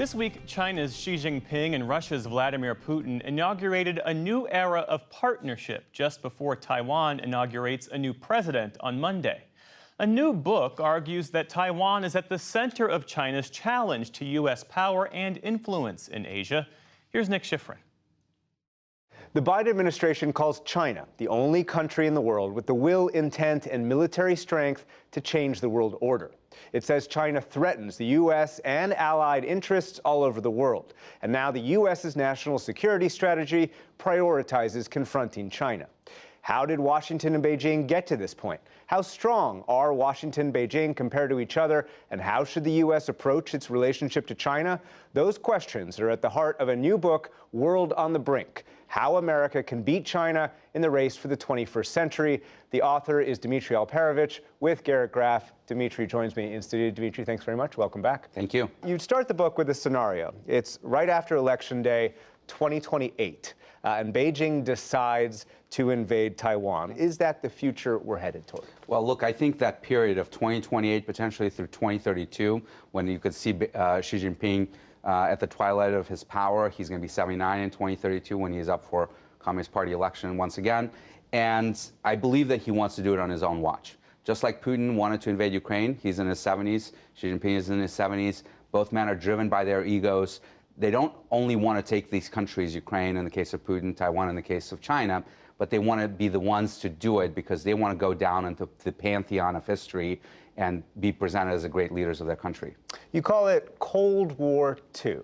This week, China's Xi Jinping and Russia's Vladimir Putin inaugurated a new era of partnership just before Taiwan inaugurates a new president on Monday. A new book argues that Taiwan is at the center of China's challenge to U.S. power and influence in Asia. Here's Nick Schifrin. The Biden administration calls China the only country in the world with the will, intent, and military strength to change the world order. It says China threatens the U.S. and allied interests all over the world. And now the U.S.'s national security strategy prioritizes confronting China. How did Washington and Beijing get to this point? How strong are Washington and Beijing compared to each other? And how should the U.S. approach its relationship to China? Those questions are at the heart of a new book, World on the Brink: How America Can Beat China in the Race for the 21st Century. The author is Dmitri Alperovitch with Garrett Graff. Dmitri joins me in studio. Dmitri, thanks very much. Welcome back. Thank you. You start the book with a scenario. It's right after Election Day 2028, and Beijing decides to invade Taiwan. Is that the future we're headed toward? Well, look, I think that period of 2028, potentially through 2032, when you could see Xi Jinping at the twilight of his power. He's going to be 79 in 2032 when he's up for Communist Party election once again. And I believe that he wants to do it on his own watch. Just like Putin wanted to invade Ukraine, he's in his 70s. Xi Jinping is in his 70s. Both men are driven by their egos. They don't only want to take these countries, Ukraine in the case of Putin, Taiwan in the case of China, but they want to be the ones to do it because they want to go down into the pantheon of history and be presented as the great leaders of their country. You call it Cold War II.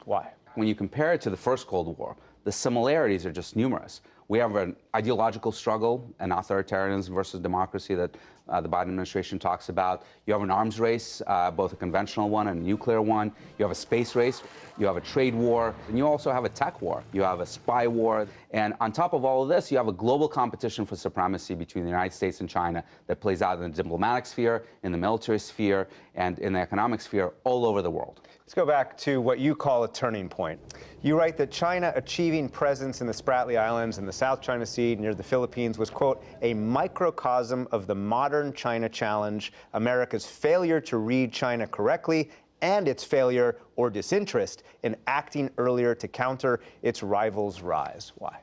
Why? When you compare it to the first Cold War, the similarities are just numerous. We have an ideological struggle, an authoritarianism versus democracy that the Biden administration talks about. You have an arms race, both a conventional one and a nuclear one. You have a space race. You have a trade war. And you also have a tech war. You have a spy war. And on top of all of this, you have a global competition for supremacy between the United States and China that plays out in the diplomatic sphere, in the military sphere, and in the economic sphere all over the world. Let's go back to what you call a turning point. You write that China achieving presence in the Spratly Islands in the South China Sea near the Philippines was, quote, a microcosm of the modern China challenge, America's failure to read China correctly, and its failure or disinterest in acting earlier to counter its rivals' rise. Why?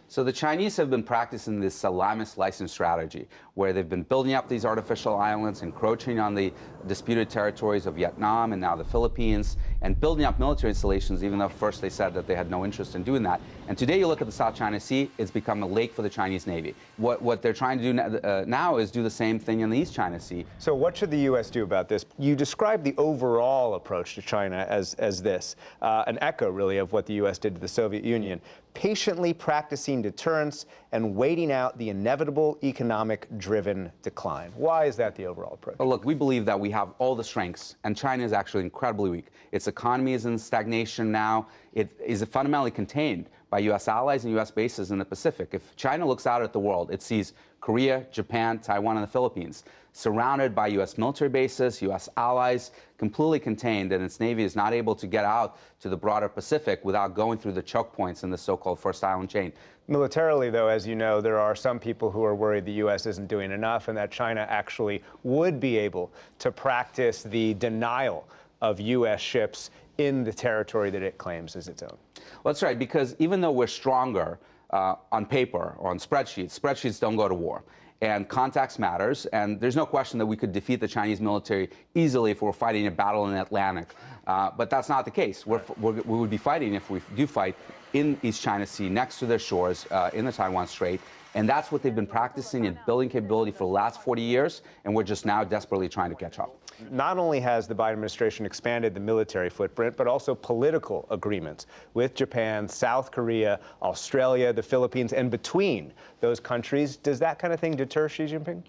So the Chinese have been practicing this Salamis license strategy, where they've been building up these artificial islands, encroaching on the disputed territories of Vietnam and now the Philippines, and building up military installations, even though first they said that they had no interest in doing that. And today you look at the South China Sea, it's become a lake for the Chinese Navy. What they're trying to do now is do the same thing in the East China Sea. So what should the U.S. do about this? You describe the overall approach to China as this, an echo, really, of what the U.S. did to the Soviet Union, patiently practicing deterrence and waiting out the inevitable economic-driven decline. Why is that the overall approach? Well, look, we believe that we have all the strengths, and China is actually incredibly weak. Its economy is in stagnation now. It is fundamentally contained by U.S. allies and U.S. bases in the Pacific. If China looks out at the world, it sees Korea, Japan, Taiwan, and the Philippines surrounded by U.S. military bases, U.S. allies, completely contained, and its Navy is not able to get out to the broader Pacific without going through the choke points in the so-called First Island chain. Militarily, though, as you know, there are some people who are worried the U.S. isn't doing enough and that China actually would be able to practice the denial of U.S. ships in the territory that it claims as its own. Well, that's right, because even though we're stronger on paper or on spreadsheets don't go to war. And contacts matters, and there's no question that we could defeat the Chinese military easily if we're fighting a battle in the Atlantic. But that's not the case. We would be fighting, if we do fight, in East China Sea, next to their shores, in the Taiwan Strait. And that's what they've been practicing and building capability for the last 40 years, and we're just now desperately trying to catch up. Not only has the Biden administration expanded the military footprint, but also political agreements with Japan, South Korea, Australia, the Philippines, and between those countries. Does that kind of thing deter Xi Jinping?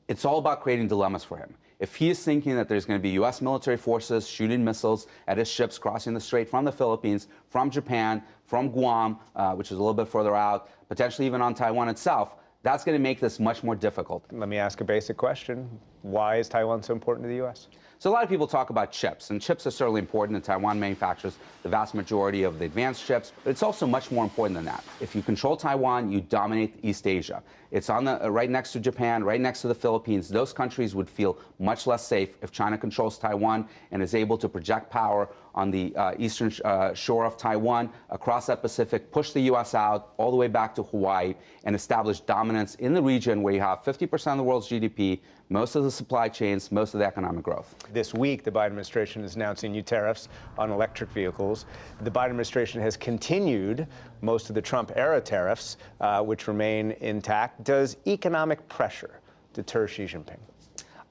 It's all about creating dilemmas for him. If he is thinking that there's going to be U.S. military forces shooting missiles at his ships crossing the strait from the Philippines, from Japan, from Guam, which is a little bit further out, potentially even on Taiwan itself, that's going to make this much more difficult. Let me ask a basic question. Why is Taiwan so important to the U.S.? So a lot of people talk about chips, and chips are certainly important, and Taiwan manufactures the vast majority of the advanced chips, but it's also much more important than that. If you control Taiwan, you dominate East Asia. It's on the right next to Japan, right next to the Philippines. Those countries would feel much less safe if China controls Taiwan and is able to project power on the eastern shore of Taiwan, across that Pacific, push the U.S. out all the way back to Hawaii, and establish dominance in the region where you have 50% of the world's GDP, most of the supply chains, most of the economic growth. This week, the Biden administration is announcing new tariffs on electric vehicles. The Biden administration has continued most of the Trump-era tariffs, which remain intact. Does economic pressure deter Xi Jinping?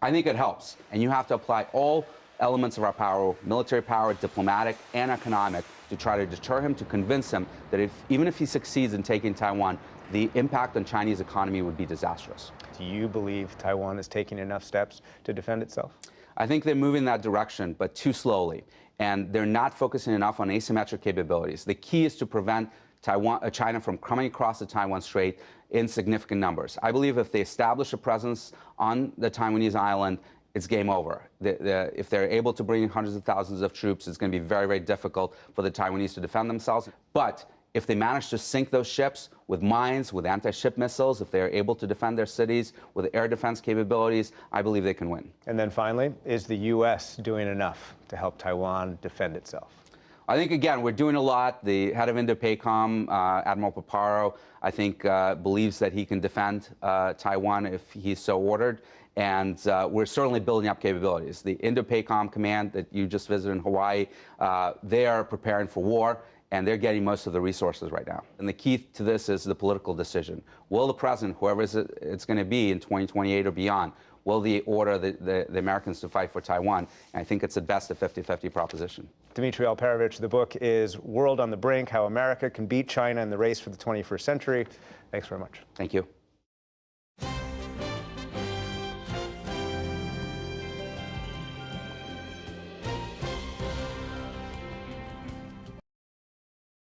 I think it helps, and you have to apply all elements of our power, military power, diplomatic, and economic, to try to deter him, to convince him that even if he succeeds in taking Taiwan, the impact on Chinese economy would be disastrous. Do you believe Taiwan is taking enough steps to defend itself? I think they're moving in that direction, but too slowly, and they're not focusing enough on asymmetric capabilities. The key is to prevent China from coming across the Taiwan Strait in significant numbers. I believe if they establish a presence on the Taiwanese island, it's game over. If they're able to bring in hundreds of thousands of troops, it's going to be very, very difficult for the Taiwanese to defend themselves. But if they manage to sink those ships with mines, with anti-ship missiles, if they're able to defend their cities with air defense capabilities, I believe they can win. And then finally, is the U.S. doing enough to help Taiwan defend itself? I think, again, we're doing a lot. The head of Indo-PACOM, Admiral Paparo, I think believes that he can defend Taiwan if he's so ordered. And we're certainly building up capabilities. The Indo-PACOM command that you just visited in Hawaii, they are preparing for war, and they're getting most of the resources right now. And the key to this is the political decision. Will the president, whoever it's going to be in 2028 or beyond, will they order the Americans to fight for Taiwan? And I think it's at best a 50-50 proposition. Dmitri Alperovitch, the book is World on the Brink, How America Can Beat China in the Race for the 21st Century. Thanks very much. Thank you.